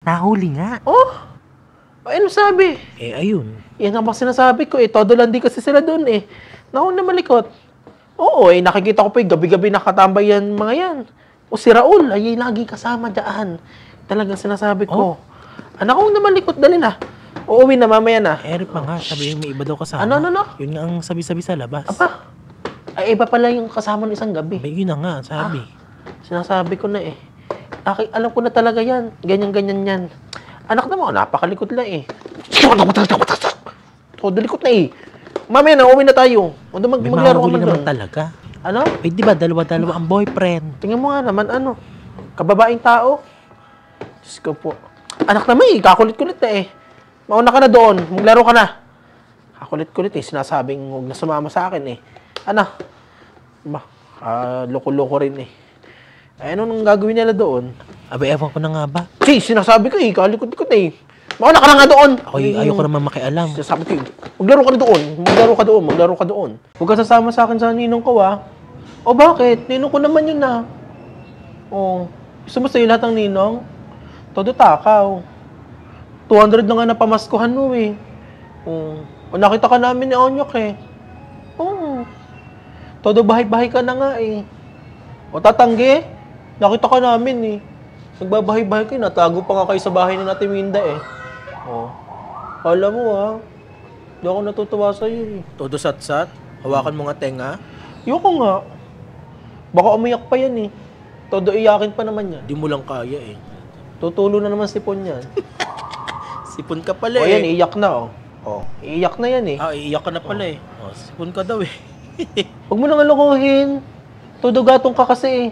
Nahuli nga. Oh? Ay, ano sabi? Eh, ayun. Yan ang sinasabi ko eh. Todo lang di kasi sila doon eh. Naku na malikot. Oo eh, nakikita ko pa eh, gabi-gabi nakatambay yan mga yan. O si Raul, ay lagi kasama dyan. Talagang sinasabi ko. Anak ko na malikot, dali na. Uuwi na, mamaya na. Eh, pa nga, sabi yung may iba daw kasama. Ano? Yun nga ang sabi-sabi sa labas. Apa? Ay, iba pala yung kasama ng isang gabi. May yun na nga, sabi. Sinasabi ko na eh. Alam ko na talaga yan. Ganyan-ganyan yan. Anak naman, napakalikot lang eh. Todo likot na eh. Mamaya na, uwi na tayo. May Maglaro ka mahuli man naman doon. talaga. Ano? Eh, di ba, dalawa-dalawa ang boyfriend. Tingnan mo nga naman, ano? Kababaeng tao. Diyos ko po. Anak naman eh, kakulit-kulit na eh. Mauna ka na doon, maglaro ka na. Kakulit-kulit eh, sinasabing huwag na sumama sa akin eh. Ano? Ba, loko-loko rin eh. Eh, ano nang gagawin nila doon? Abay, ewan ko na nga ba? Sinasabi ko eh, kalikot-likot eh. Mauna ka na nga doon. Ayoko naman makialam. Sinasabi ko eh, maglaro ka na doon. Maglaro ka doon. Huwag ka sasama sa akin sa ninong ko ah. O bakit? Ninong ko naman yun ah. O, gusto mo sa'yo lahat ng ninong? Todo takaw. 200 na nga na pamaskuhan mo eh. O nakita ka namin ni Onyok eh. Oo. Todo bahay-bahay ka na nga eh. O tatanggi, nakita ka namin eh. Nagbabahay-bahay kayo, natago pa nga kayo sa bahay ni Ate Minda eh. O, alam mo ah, di ako natutuwa sa'yo eh. Todo sat-sat, hawakan mo nga tenga. Yoko nga. Baka umiyak pa yan eh. Todo iyakin pa naman yan. Di mo lang kaya eh. Tutulo na naman sipon yan. Sipon ka pala eh. O yan, iiyak na oh. Oh, iiyak na yan eh. Iiyak ka na pala eh. Oh, sipon ka daw eh. Huwag mo nang alokohin. Todo gatong ka kasi eh.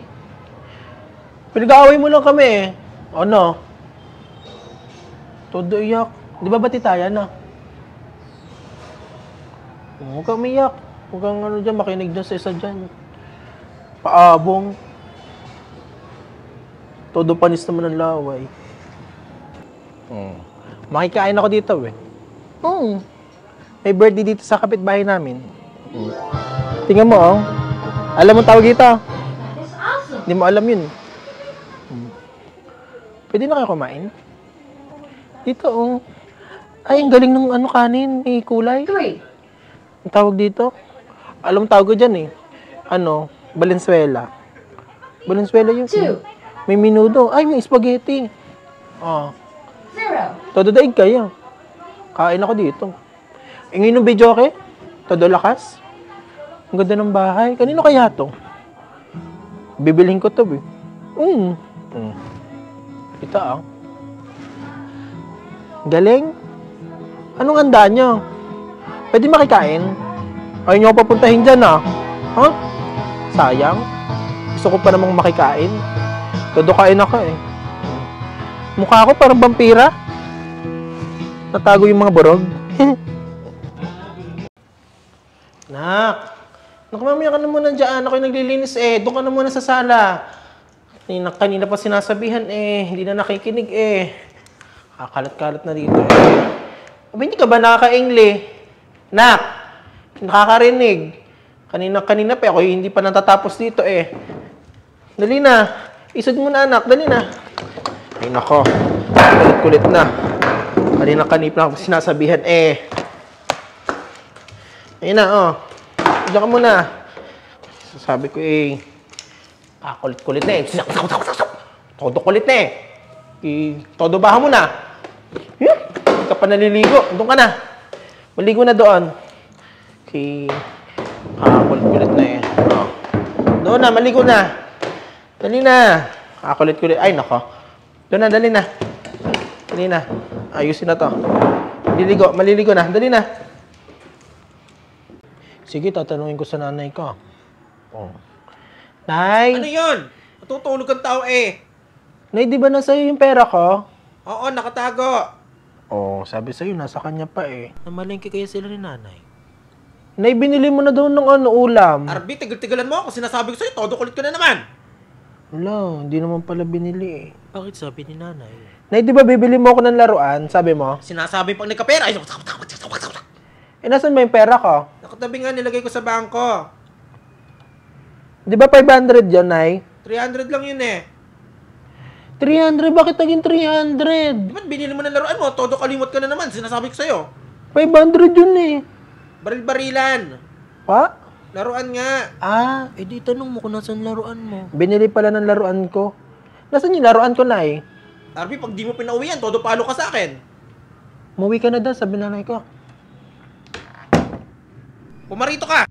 Pinag-aaway mo lang kami eh. Ano? Todo iyak. Di ba batitayan na? Huwag kang umiyak. Huwag kang ano dyan, makinig dyan sa isa dyan. Paabong. Todo panis naman ang laway. Makikain ako dito eh. May birthday dito sa kapitbahay namin. Tingnan mo oh. Alam mo tawag dito? Hindi mo alam yun. Pwede na kayo kumain? Dito oh. Ay, ang galing ng ano kanin. May kulay. Ang tawag dito? Alam mo tawag ko dyan eh. Ano? Valenzuela. Valenzuela yung... May minudo. Ay, may spaghetti. Oh. Todo daig kayo. Kain ako dito. Ingin ng video okay? Todo lakas. Ang ganda ng bahay. Kanino kaya to? Bibilhin ko to eh. Ito ah. Galing. Anong handa nyo? Pwede makikain? Ayaw nyo ako papuntahin dyan ah. Ha? Sayang. Gusto ko pa namang makikain. Todo kain ako eh. Mukha ako parang vampira. Natago yung mga borog. Nak! Nakamamaya ka na muna dyan. Ako'y naglilinis eh. Doon ka na muna sa sala. Kanina pa sinasabihan eh. Hindi na nakikinig eh. Kakalat-kalat na dito eh. Aba, hindi ka ba nakaka-ingli? Nak! Nakakarinig. Kanina pa ako hindi pa natatapos dito eh. Dali na. Isod mo na anak. Dali na. Ay nako. Kulit-kulit na. Kanina ako sinasabihan eh. Ayun na oh. Diyan ka muna. Sabi ko eh. Kulit-kulit na eh. Todo kulit na eh. Todo baha mo na. Hindi ka pa naliligo. Doon ka na. Maligo na doon. Okay. Kulit-kulit na eh. Oh. Doon na, maligo na. Dali na. Kulit-kulit. Ay, nako. Doon na, dali na. Dali na. Ayusin na to. Maliligo na. Dali na. Sige, tatanungin ko sa nanay ko. Oh. Nay! Ano yun? Natutulog ang tao eh. Nay, di ba nasa iyo yung pera ko? Oo, nakatago. Oh, sabi sa'yo, nasa kanya pa eh. Namalengke kaya sila ni nanay. Nay, binili mo na daw ng ulam. Arby, tigil-tigilan mo ako. Sinasabi ko sa'yo, todo kulit ka na naman. Wala, hindi naman pala binili eh. Bakit sabi ni nanay? Nay, di ba bibili mo ako ng laruan? Sabi mo? Sinasabi pag nagkapera. Ay, Eh, nasan ba yung pera ko? nakatabi nga nilagay ko sa bangko. Di ba 500 yun, Nay? 300 lang yun eh. 300? Bakit naging 300? Di ba't binili mo ng laruan mo? Todo kalimot ka na naman. Sinasabi ko sa'yo. 500 yun eh. Baril-barilan. Pa? Laruan nga. Ah, di tanong mo kung nasan laruan mo. binili pala ng laruan ko. Nasaan yung laruan ko na eh? Arby, pag di mo pinauwi yan, todo palo ka sa akin. Umuwi ka na daw, sabi nanay ko. Pumarito ka.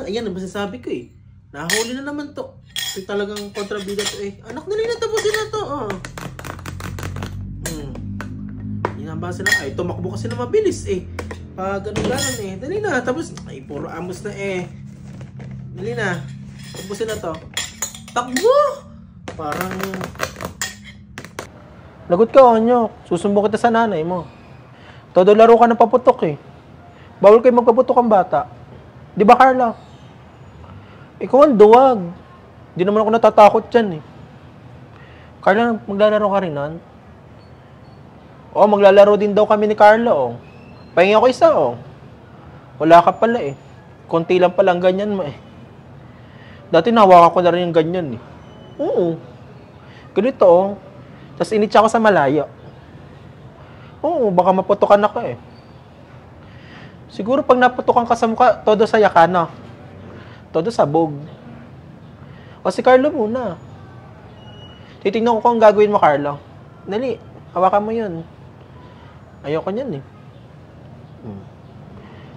Ayan ang masasabi ko eh. Nahuli na naman to. Ito talagang kontrabida to eh. Anak nila na tapusin na to. Inambasa na. Ay, tumakbo kasi na mabilis eh. Pag ganun eh. Dali na. Tapos, ay, puro amos na eh. Dali na. Tapusin na to. Takbo! Parang... Lagot ka, Onyo. Susumbong kita sa nanay mo. Todo laro ka ng paputok eh. Bawal kayo magpaputok ang bata. Di ba, Carla? Ikaw ang duwag. Di naman ako natatakot dyan eh. Carla, maglalaro ka rin nun? Oo, maglalaro din daw kami ni Carla oh. Pahingi ako isa oh. Wala ka pala eh. Konti lang pala ang ganyan mo eh. Dati nahawakan ko na rin yung ganyan eh. Oo. Ganito oh. Tapos initsa ko sa malayo. Oo, baka maputukan ako eh. Siguro pag naputukan ka sa mukha, todo sa yakana. Todo sa bog. O si Carlo muna. Titignan ko kung gagawin mo, Carlo. Dali, hawakan mo yun. Ayoko niyan eh.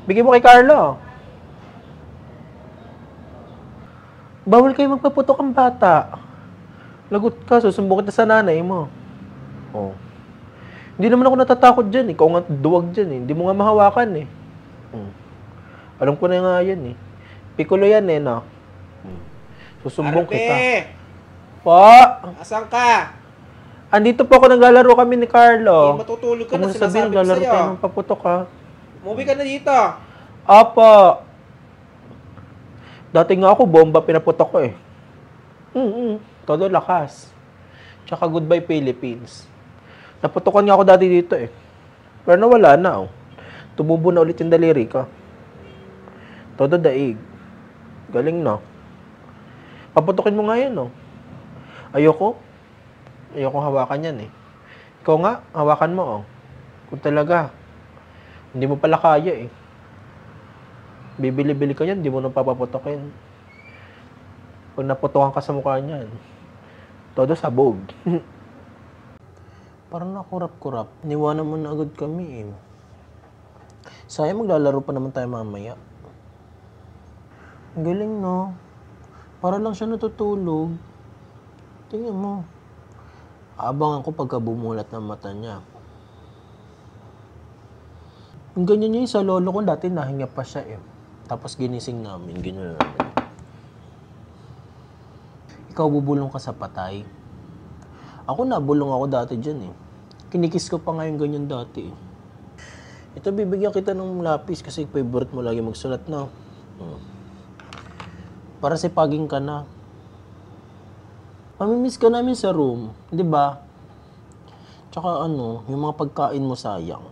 Bigyan mo kay Carlo. Bawal kayo magpaputok ang bata. Lagot ka, susumbong kita sa nanay mo. Oh. Hindi naman ako natatakot dyan eh. Ikaw nga duwag dyan eh. Hindi mo nga mahawakan eh. Alam ko na nga yan eh. Pikulo yan eh, no? Susumbong Arbe! kita. Po! Asan ka? Andito po ako, naglalaro kami ni Carlo. Matutulog ka Kung na, sabihin, sinasabi ko naglalaro sa'yo. tayo ng paputok ha. Umuwi ka na dito. Apo! Dati nga ako, bomba pinaputok ko eh. Todo lakas. Tsaka goodbye Philippines. Naputokan nga ako dati dito eh. Pero nawala na oh. Tumubo na ulit yung daliri ko. Todo daig. Galing no. Paputokin mo nga yan no. Ayoko hawakan yan eh. Ikaw nga, hawakan mo oh. Kung talaga, hindi mo pala kaya eh. Bibili-bili ka yan, hindi mo nang papaputokin. Pag naputokan ka sa mukha niyan, todo sabog. Parang nakurap-kurap. Niwanan mo na agad kami eh. Sayang maglalaro pa naman tayo mamaya. Ang galing no. Para lang siya natutulog. Tingnan mo. Abangan ko pagka bumulat ng mata niya. Ang ganyan niya yung sa lolo ko dati nahinga pa siya eh. Tapos ginising namin. Ganyan namin. Ikaw bubulong ka sa patay. Ako nabulong ako dati dyan eh. Kinikis ko pa ngayon ganyan dati eh. Ito, bibigyan kita ng lapis kasi favorite mo lagi magsulat na. Para sipagin ka na. Mamimiss ka namin sa room, di ba? Tsaka ano, yung mga pagkain mo sayang.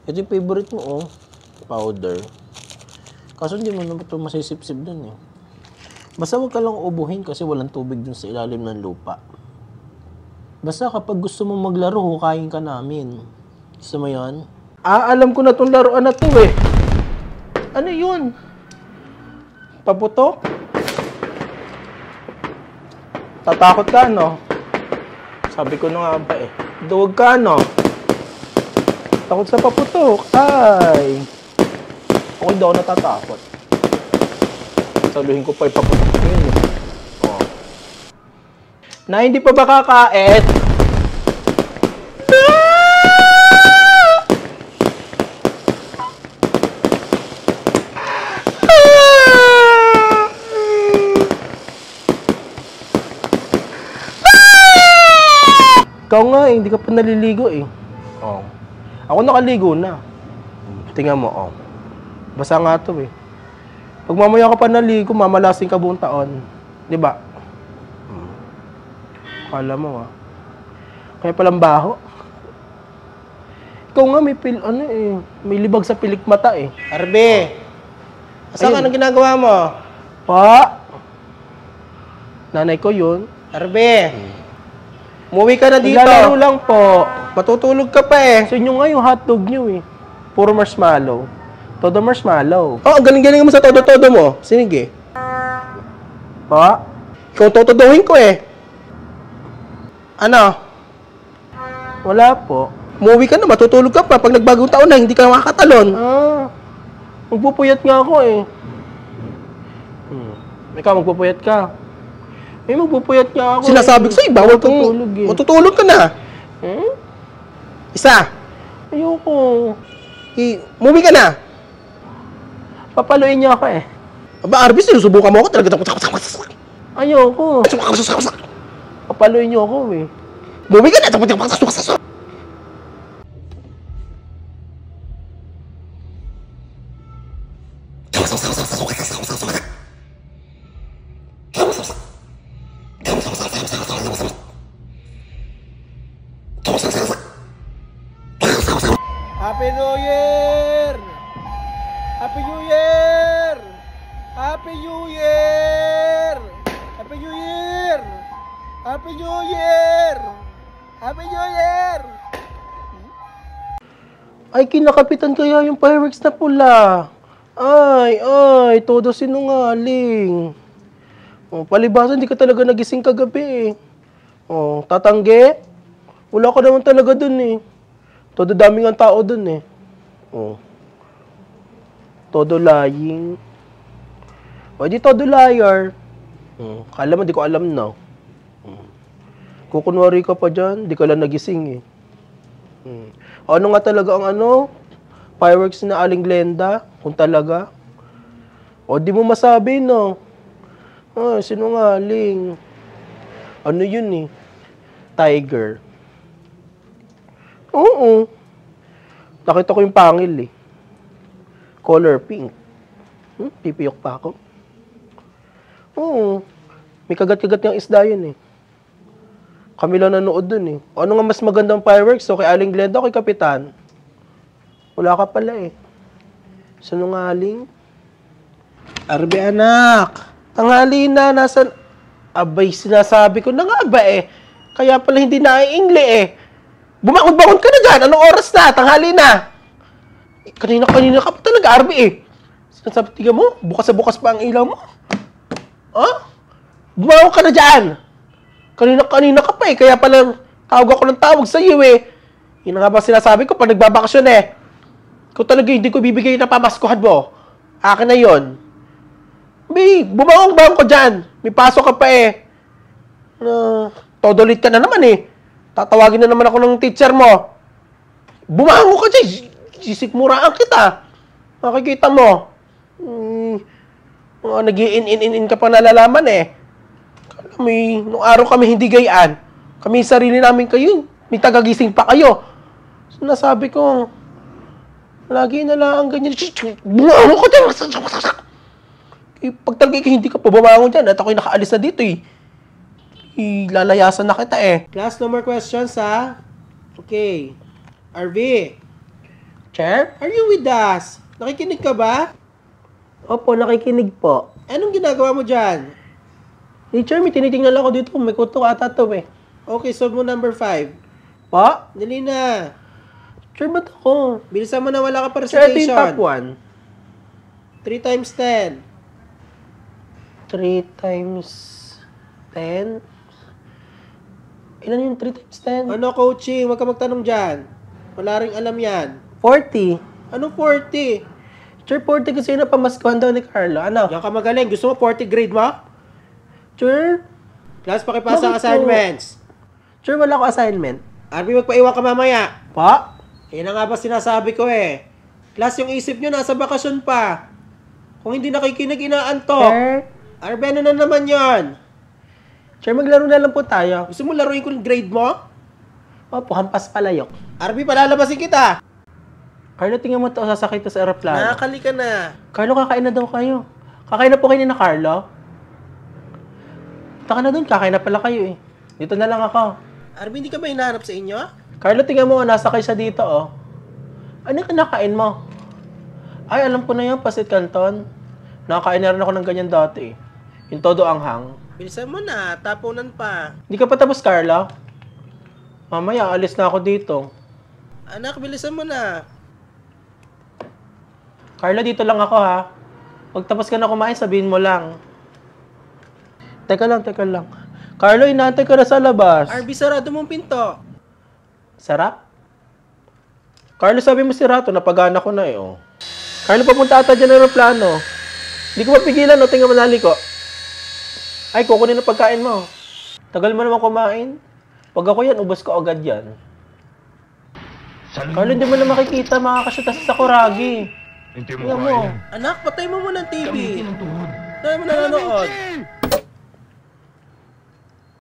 Ito yung favorite mo, oh. Powder. Kaso hindi mo naman ito masisip-sip dun eh. Basta huwag ka lang ubuhin kasi walang tubig dun sa ilalim ng lupa. Basta kapag gusto mo maglaro, hukayin ka namin. Gusto mo yun? Alam ko na itong laruan na to eh. Ano yun? Paputok? Tatakot ka, no? Sabi ko na nga ba eh. Duwag ka, no? Takot sa paputok. Ay! Ako hindi ako natatakot. Saluhin ko pa yung paputok yun eh. Oh. Na hindi pa ba kakaet? Ikaw nga eh, hindi ka pa naliligo eh. Oh. Ako nakaligo na. Tingnan mo, oh. Basa nga to eh. Pag mamaya ka pa naligo, mamalasing ka buong taon. Di ba? Kala mo ah. Kaya palang baho. Ikaw nga may libag sa pilik mata eh. Arbe! Asan ka? Anong ginagawa mo? Pa! Nanay ko yun. Arbe, umuwi ka na dito. Naglalaro lang po. Matutulog ka pa eh. Sa inyo nga yung hotdog nyo eh. Puro marshmallow. Todo marshmallow. Oh, ang galing-galing mo sa todo-todo mo. Sige. Pa? Ikaw totodohin ko eh. Ano? Wala po. Umuwi ka na, matutulog ka pa. Pag nagbagong taon na, hindi ka makakatalon. Magpupuyat nga ako eh. Ikaw, magpupuyat ka. Magpupuyat nga ako. Sinasabi ko sa'yo, bawal kang Matutulog eh. matutulog ka na. Isa. Ayoko. Umuwi ka na. Papaluin niyo ako eh. Aba, Arby, sinusubukan mo ako talaga. Ayoko. Papaluin niyo ako eh. Umuwi ka na. Happy New Year! Happy New Year! Happy New Year! Happy New Year! Happy New Year! Happy New Year! Ay, kinakapitan kaya yung fireworks na pula. Ay, todo sinungaling. Palibasa, hindi ka talaga nagising kagabi eh. Tatanggi? Wala ka naman talaga dun eh. Todo daming ang tao dun eh. Todo lying. Di todo liar. Kala mo, di ko alam na. Kukunwari ka pa dyan, di ka lang nagising eh. Ano nga talaga ang fireworks na Aling Glenda? Kung talaga. Di mo masabi, no? Sinungaling. Ano yun eh? Tiger. Oo. Nakita ko yung pangil eh. Color pink. Pipiyok pa ako. Oo. May kagat-kagat yung isda yun eh. Kami lang nanood dun eh. Ano nga mas magandang fireworks? So, kay Aling Glenda o kay Kapitan? Wala ka pala eh. Sinungaling. Arby, anak. Tanghali na, nasa... Abay, sinasabi ko na nga ba eh. Kaya pala hindi naiingli eh. Bumangon ka na dyan. Anong oras na? Tanghali na. Kanina ka pa talaga, Arby eh. Sinasabi, tiga mo, bukas na bukas pa ang ilaw mo. Bumangon ka na dyan. Kanina ka pa eh. Kaya pala tawag ako ng tawag sa iyo eh. Yun nga ba sinasabi ko pag nagbabakasyon eh. Kung talaga hindi ko bibigay na pamaskuhan mo, akin na yun. Bumangon ko dyan. May pasok ka pa eh. Todo late ka na naman eh. Tatawagin na naman ako ng teacher mo. Bumangon ka dyan. Sisikmuraan kita. Makikita mo. Nag-i-in ka pa nalalaman eh. Nung araw kami hindi gayaan. Kami sarili namin kayo. May tagagising pa kayo. So, nasabi ko, lagi na lang ganyan. Bumangon ka dyan. Pag talaga hindi ka pa bumangon dyan at ako'y nakaalis na dito eh. Lalayasan na kita eh. Class, no more questions, ha? Okay. RV, Chair? are you with us? Nakikinig ka ba? Opo, nakikinig po. Anong ginagawa mo dyan? Teacher, may tinitingnan ako dito. May kuto ata to eh. Okay, solve mo number 5. Pa? Dali na. Chair, ba't ako? Bilisan mo na wala ka pa Chair, ito yung recitation. top 1. 3 times 10. 3 times 10? Ilan yung 3 times 10? Ano, coaching? Huwag ka magtanong dyan. Wala ring alam yan. 40. Anong 40? Chair, 40 kasi yun ang pamaskuhan daw ni Carlo. Ano? Yan ka magaling. Gusto mo 40 grade mo? Chair? Class, pakipasa ang Bakit po? assignments. Chair, wala ko assignment. Arby, magpaiwan ka mamaya. Pa? Yan na nga ba sinasabi ko eh. Class, yung isip nyo nasa bakasyon pa. Kung hindi nakikinig, inaantok. Chair? Arby, ano na naman yon? Chair, maglaro na lang po tayo. Gusto mo laruin ko yung grade mo? Opo, hampas palayok. Arby, palalabasin kita. Carlo, tingnan mo ito, sasakay ito sa aeroplano. Nakakali ka na. Carlo, kakain na daw kayo. Kakain na po kayo ni na Carlo? Taka na dun, kakain na pala kayo eh. Dito na lang ako. Arby, hindi ka ba hinahanap sa inyo? Carlo, tingnan mo, nasakay siya dito oh. Ano yung kinakain mo? Ay, alam ko na yan, pasit canton. Nakakain na rin ako ng ganyan dati eh. Yung todo anghang. Bilisan mo na, tapunan pa. Hindi ka pa tapos, Carla? Mamaya, alis na ako dito. Anak, bilisan mo na. Carla, dito lang ako ha. Pag tapos ka na kumain, sabihin mo lang. Teka lang. Carlo, inaantay ka na sa labas. RB, sarado mong pinto. Sarap? Carlo, sabi mo si Rato, napagana ko na eh, oh. Carlo, papunta ata dyan ng aeroplano. Hindi ko mapigilan, no? Tingnan mo nali ko. Ay, kukunin ang pagkain mo. Tagal mo naman kumain. Pag ako yan, ubos ko agad yan. Carlo, hindi mo na makikita, makakasyuta sa Sakuragi. Tingnan mo. Anak, patay mo muna ang TV. Dahil mo nanonood.